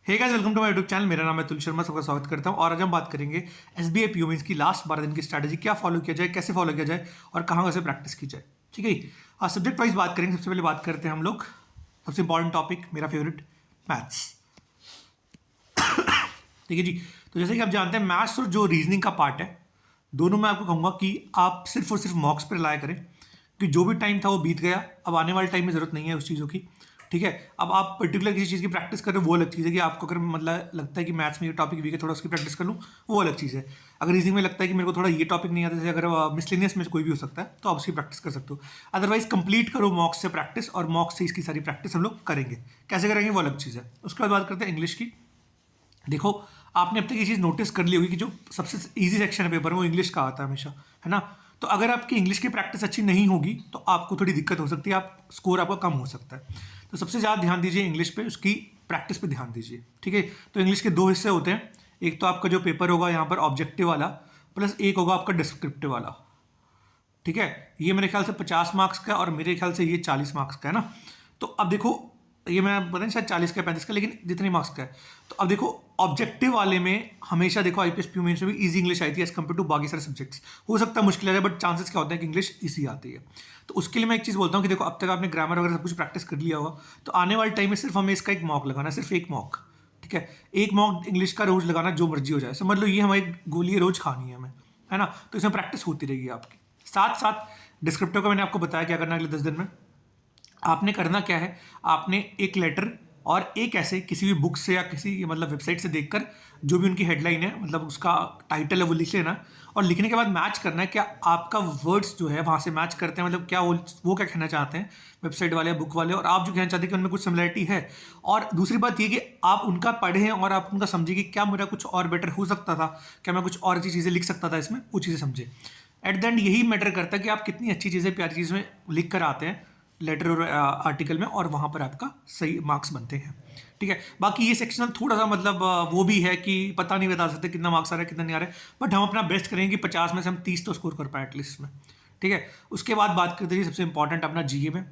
Hey guys, welcome to my YouTube channel. मेरा नाम है तुल शर्मा, सबका स्वागत करता हूं। और आज हम बात करेंगे एसबीआई पीओ मेंस की लास्ट 12 दिन की स्ट्रैटेजी, क्या फॉलो किया जाए, कैसे फॉलो किया जाए और कहां से प्रैक्टिस की जाए। ठीक है, आज सब्जेक्ट वाइज बात करेंगे। सबसे पहले बात करते हैं हम लोग सबसे इंपॉर्टेंट टॉपिक, मेरा फेवरेट, मैथ्स। ठीक है जी, तो जैसे कि आप जानते हैं मैथ्स और जो रीजनिंग का पार्ट है, दोनों में आपको कहूँगा कि आप सिर्फ और सिर्फ मॉक्स पर रिलाय करें, कि जो भी टाइम था वो बीत गया। अब आने वाले टाइम में ज़रूरत नहीं है उस चीज़ों की। ठीक है, अब आप पर्टिकुलर किसी चीज़ की प्रैक्टिस कर रहे हो वो अलग चीज़ है, कि आपको अगर मतलब लगता है कि मैथ्स में ये टॉपिक वीक है, थोड़ा उसकी प्रैक्टिस कर लूँ, वो अलग चीज़ है। अगर रीजनिंग में लगता है कि मेरे को थोड़ा ये टॉपिक नहीं आता, जैसे अगर मिसलेनियस में कोई भी हो सकता है, तो आप उसकी प्रैक्टिस कर सकते हो। अदरवाइज कंप्लीट करो मॉक्स से प्रैक्टिस, और मॉक्स से इसकी सारी प्रैक्टिस हम लोग करेंगे। कैसे करेंगे वो अलग चीज़ है। उसके बाद बात करते हैं इंग्लिश की। देखो, आपने अब तक ये चीज़ नोटिस कर ली होगी कि जो सबसे इजी सेक्शन है पेपर में वो इंग्लिश का आता है हमेशा, है ना। तो अगर आपकी इंग्लिश की प्रैक्टिस अच्छी नहीं होगी तो आपको थोड़ी दिक्कत हो सकती है, आप स्कोर आपका कम हो सकता है। तो सबसे ज़्यादा ध्यान दीजिए इंग्लिश पे, उसकी प्रैक्टिस पे ध्यान दीजिए। ठीक है, तो इंग्लिश के दो हिस्से होते हैं। एक तो आपका जो पेपर होगा यहाँ पर ऑब्जेक्टिव वाला, प्लस एक होगा आपका डिस्क्रिप्टिव वाला। ठीक है, ये मेरे ख्याल से 50 मार्क्स का और मेरे ख्याल से ये 40 मार्क्स का है ना। तो अब देखो, ये मैं पता नहीं शायद 40 का 35 का, लेकिन जितने मार्क्स का है। तो अब देखो, ऑब्जेक्टिव वाले में हमेशा देखो आईपीएस पीओ मेंस में भी इजी इंग्लिश आई थी एज कम्पेयर टू बाकी सारे सब्जेक्ट्स। हो सकता है मुश्किल आ जाए, बट चांसेस क्या होते हैं कि इंग्लिश इजी आती है। तो उसके लिए मैं एक चीज़ बोलता हूँ कि देखो, अब तक आपने ग्रामर वगैरह सब कुछ प्रैक्टिस कर लिया होगा, तो आने वाले टाइम में सिर्फ हमें इसका एक मॉक लगाना है, सिर्फ एक मॉक। ठीक है, एक मॉक इंग्लिश का रोज लगाना, जो मर्जी हो जाए। समझ लो ये हमारी गोली रोज खानी है हमें, है ना। तो इसमें प्रैक्टिस होती रहेगी आपकी। साथ साथ डिस्क्रिप्टिव का मैंने आपको बताया क्या करना है अगले 10 दिन में। आपने करना क्या है, आपने एक लेटर और एक ऐसे किसी भी बुक से या किसी मतलब वेबसाइट से देखकर जो भी उनकी हेडलाइन है, मतलब उसका टाइटल है, वो लिख लेना। और लिखने के बाद मैच करना है, क्या आपका वर्ड्स जो है वहाँ से मैच करते हैं, मतलब क्या वो क्या कहना चाहते हैं वेबसाइट वाले, बुक वाले, और आप जो कहना चाहते हैं कि उनमें कुछ सिमिलरिटी है। और दूसरी बात ये कि आप उनका पढ़ें और आप उनका समझें कि क्या मेरा कुछ और बेटर हो सकता था, क्या मैं कुछ और अच्छी चीज़ें लिख सकता था इसमें, वो चीज़ें समझें। एट द एंड यही मैटर करता है कि आप कितनी अच्छी चीज़ें, प्यारी चीज़ें लिख कर आते हैं लेटर और आर्टिकल में, और वहाँ पर आपका सही मार्क्स बनते हैं। ठीक है, बाकी ये सेक्शनल थोड़ा सा मतलब वो भी है कि पता नहीं बता सकते कितना मार्क्स आ रहा है कितना नहीं आ रहा है, बट हम अपना बेस्ट करेंगे कि 50 में से हम 30 तो स्कोर कर पाए एटलीस्ट में। ठीक है, उसके बाद बात करते हैं सबसे इंपॉर्टेंट अपना जीए में,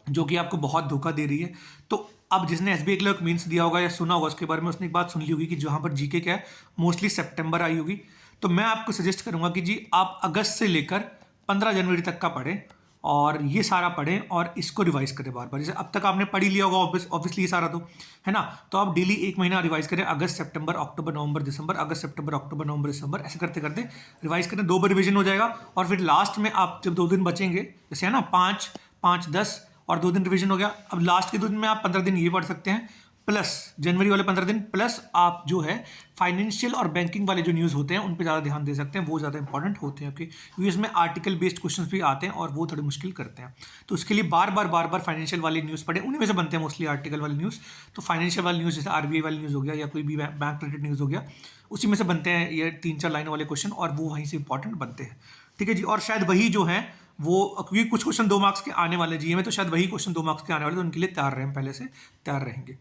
जो कि आपको बहुत धोखा दे रही है। तो अब जिसने एसबीआई क्लर्क मीन्स दिया होगा या सुना होगा उसके बारे में, उसने एक बात सुन ली होगी कि जहाँ पर जीके क्या है, मोस्टली सितंबर आई होगी। तो मैं आपको सजेस्ट करूंगा कि जी आप अगस्त से लेकर 15 जनवरी तक का पढ़ें, और ये सारा पढ़ें और इसको रिवाइज करें बार बार। जैसे अब तक आपने पढ़ ही लिया होगा ऑब्वियसली ये सारा, तो है ना। तो आप डेली एक महीना रिवाइज करें, अगस्त सितंबर अक्टूबर नवंबर दिसंबर, अगस्त सितंबर अक्टूबर नवंबर दिसंबर, ऐसे करते करते रिवाइज करें। 2 बार रिविजन हो जाएगा, और फिर लास्ट में आप जब 2 दिन बचेंगे, जैसे है ना 5, 5, 10 और 2 दिन रिवीजन हो गया। अब लास्ट के 2 दिन में आप 15 दिन ये पढ़ सकते हैं, प्लस जनवरी वाले 15 दिन, प्लस आप जो है फाइनेंशियल और बैंकिंग वाले जो न्यूज़ होते हैं उन पे ज़्यादा ध्यान दे सकते हैं, वो ज़्यादा इंपॉर्टेंट होते हैं, क्योंकि इसमें आर्टिकल बेस्ड क्वेश्चंस भी आते हैं और वो थोड़ी मुश्किल करते हैं। तो उसके लिए बार बार फाइनेंशियल वाली न्यूज़ पढ़े, उन्हीं में से बनते हैं मोस्टली आर्टिकल वाली न्यूज़। तो फाइनेंशियल वाली न्यूज़ जैसे आरबीआई वाली न्यूज़ हो गया या कोई भी बैंक रिलेटेड न्यूज़ हो गया, उसी में से बनते हैं ये 3-4 लाइन वाले क्वेश्चन, और वो वहीं से इंपॉर्टेंट बनते हैं। ठीक है जी, और शायद वही जो है वो, क्योंकि कुछ क्वेश्चन 2 मार्क्स के आने वाले जीए में, तो शायद वही क्वेश्चन 2 मार्क्स के आने वाले, तो उनके लिए तैयार रहें, पहले से तैयार रहेंगे।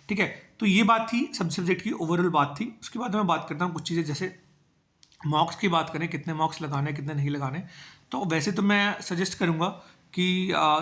ठीक है, तो ये बात थी सब सब्जेक्ट की ओवरऑल बात थी। उसके बाद मैं बात करता हूँ कुछ चीज़ें, जैसे मॉक्स की बात करें, कितने मॉक्स लगाने कितने नहीं लगाने। तो वैसे तो मैं सजेस्ट करूँगा कि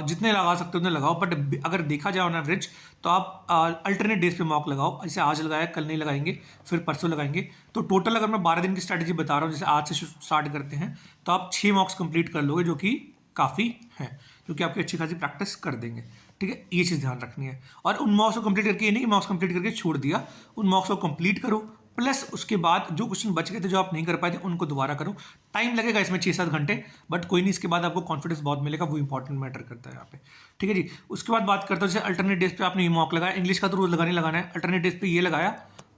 जितने लगा सकते हो उतने लगाओ, बट अगर देखा जाए ऑन एवरेज तो आप अल्टरनेट डेज पे मॉक लगाओ। जैसे आज लगाया, कल नहीं लगाएंगे, फिर परसों लगाएंगे। तो टोटल अगर मैं 12 दिन की स्ट्रैटेजी बता रहा हूँ, जैसे आज से स्टार्ट करते हैं, तो आप 6 मॉक्स कंप्लीट कर लोगे, जो कि काफ़ी है, क्योंकि आपकी अच्छी खासी प्रैक्टिस कर देंगे। ठीक है, ये चीज़ ध्यान रखनी है। और उन मॉक्स को कंप्लीट करके, ये नहीं कि मॉक्स कंप्लीट करके छोड़ दिया, उन मॉक्स को कंप्लीट करो, प्लस उसके बाद जो क्वेश्चन बच गए थे जो आप नहीं कर पाए थे उनको दोबारा करो। टाइम लगेगा इसमें 6-7 घंटे, बट कोई नहीं, इसके बाद आपको कॉन्फिडेंस बहुत मिलेगा, वो इंपॉर्टेंट मैटर करता है यहाँ पे। ठीक है जी, उसके बाद बात करता हूँ जैसे अल्टरनेट डेज पे आपने ये मॉक लगाया, इंग्लिश का तो रोज लगाना है, अल्टरनेट डेज पे ये लगाया,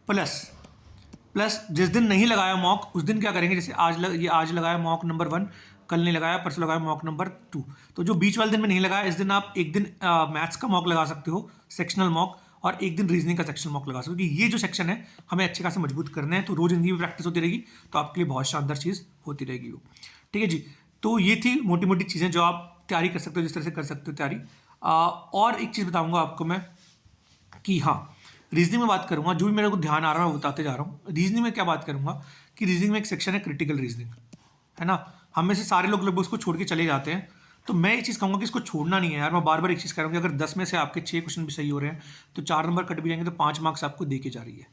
प्लस जिस दिन नहीं लगाया मॉक उस दिन क्या करेंगे, जैसे ये आज लगाया मॉक नंबर 1, कल नहीं लगाया, परसों लगाया मॉक नंबर 2। तो जो बीच वाले दिन में नहीं लगाया, इस दिन आप एक दिन मैथ्स का मॉक लगा सकते हो, सेक्शनल मॉक, और एक दिन रीजनिंग का सेक्शन मॉक लगा सकते हो, क्योंकि ये जो सेक्शन है हमें अच्छे खासे मजबूत करने हैं। तो रोज इनकी भी प्रैक्टिस होती रहेगी, तो आपके लिए बहुत शानदार चीज़ होती रहेगी वो। ठीक है जी, तो ये थी मोटी मोटी चीज़ें जो आप तैयारी कर सकते हो, जिस तरह से कर सकते हो तैयारी। और एक चीज़ बताऊँगा आपको मैं कि हाँ, रीजनिंग में बात करूँगा, जो भी मेरे को ध्यान आ रहा है मैं बताते जा रहा हूँ। रीजनिंग में क्या बात करूँगा कि रीजनिंग में एक सेक्शन है क्रिटिकल रीजनिंग, है ना। हम में से सारे लोग लगभग उसको छोड़ के चले जाते हैं। तो मैं ये चीज़ कहूँगा कि इसको छोड़ना नहीं है यार। मैं बार बार एक चीज़ कह रहा हूँ कि अगर 10 में से आपके 6 क्वेश्चन भी सही हो रहे हैं तो 4 नंबर कट भी जाएंगे तो 5 मार्क्स आपको दे के जा रही है,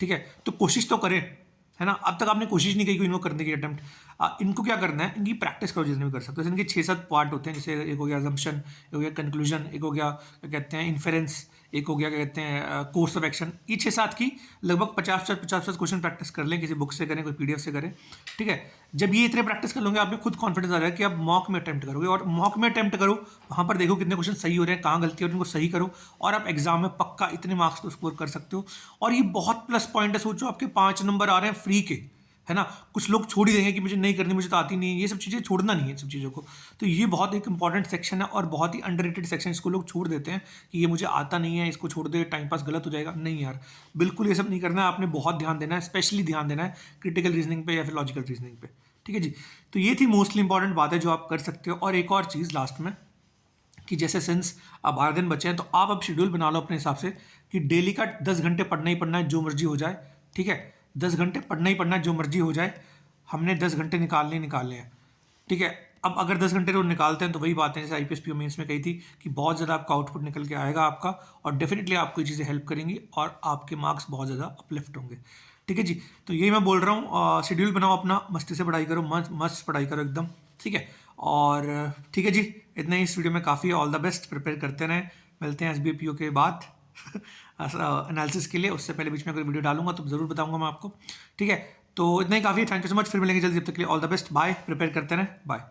ठीक है। तो कोशिश तो करें, है ना। अब तक आपने कोशिश नहीं की इनको करने की अटेम्प्ट। इनको क्या करना है, इनकी प्रैक्टिस करो जितने भी कर सकते हो। जैसे इनके 6-7 पार्ट होते हैं, जैसे एक हो गया अजम्पशन, एक हो गया कंक्लूजन, एक हो गया क्या कहते हैं इन्फेरेंस, एक हो गया क्या कहते हैं कोर्स ऑफ एक्शन। ये 6-7 की लगभग 50-50 क्वेश्चन प्रैक्टिस कर लें, किसी बुक से करें, कोई पीडीएफ से करें, ठीक है। जब ये इतने प्रैक्टिस कर लोगे आप में खुद कॉन्फिडेंस आ जाएगा कि आप मॉक में अटेम्प्ट करोगे, और मॉक में अटेम्प्ट करो, वहाँ पर देखो कितने क्वेश्चन सही हो रहे हैं, कहाँ गलती है, उनको सही करो, और आप एग्जाम में पक्का इतने मार्क्स तो स्कोर कर सकते हो। और ये बहुत प्लस पॉइंट है, सोचो आपके 5 नंबर आ रहे हैं फ्री के, है ना। कुछ लोग छोड़ ही देंगे कि मुझे नहीं करनी, मुझे तो आती नहीं है, ये सब चीज़ें छोड़ना नहीं है, सब चीज़ों को। तो ये बहुत एक इंपॉर्टेंट सेक्शन है और बहुत ही अंडररेटेड सेक्शन। इसको लोग छोड़ देते हैं कि ये मुझे आता नहीं है, इसको छोड़ दे, टाइम पास गलत हो जाएगा। नहीं यार, बिल्कुल ये सब नहीं करना है। आपने बहुत ध्यान देना है, स्पेशली ध्यान देना है क्रिटिकल रीजनिंग पे या फिर लॉजिकल रीजनिंग पे, ठीक है जी। तो ये थी मोस्टली इंपॉर्टेंट बात है जो आप कर सकते हो। और एक और चीज़ लास्ट में, कि जैसे सिंस अब 12 दिन बचे हैं तो आप अब शेड्यूल बना लो अपने हिसाब से कि डेली का 10 घंटे पढ़ना ही पढ़ना है, जो मर्जी हो जाए, ठीक है। 10 घंटे पढ़ना ही पढ़ना है, जो मर्जी हो जाए, हमने 10 घंटे निकालने हैं, ठीक है। अब अगर 10 घंटे रोज निकालते हैं तो वही बात है जैसे IPS PO मेंस में कही थी कि बहुत ज़्यादा आपका आउटपुट निकल के आएगा आपका, और डेफिनेटली आपको ये चीज़ें हेल्प करेंगी और आपके मार्क्स बहुत ज़्यादा अपलिफ्ट होंगे, ठीक है जी। तो यही मैं बोल रहा हूँ, शेड्यूल बनाओ अपना, मस्ती से पढ़ाई करो, मस्त पढ़ाई करो एकदम, ठीक है। और ठीक है जी, इतना ही इस वीडियो में काफ़ी है। ऑल द बेस्ट, प्रिपेयर करते रहें। मिलते हैं SBI PO के बाद एनालिसिस के लिए। उससे पहले बीच में कोई वीडियो डालूंगा तो ज़रूर बताऊंगा मैं आपको, ठीक है। तो इतना ही काफ़ी है, थैंक यू सो मच। फिर मिलेंगे जल्दी, जब तक के लिए all the best, bye. Prepare करते रहें, बाय।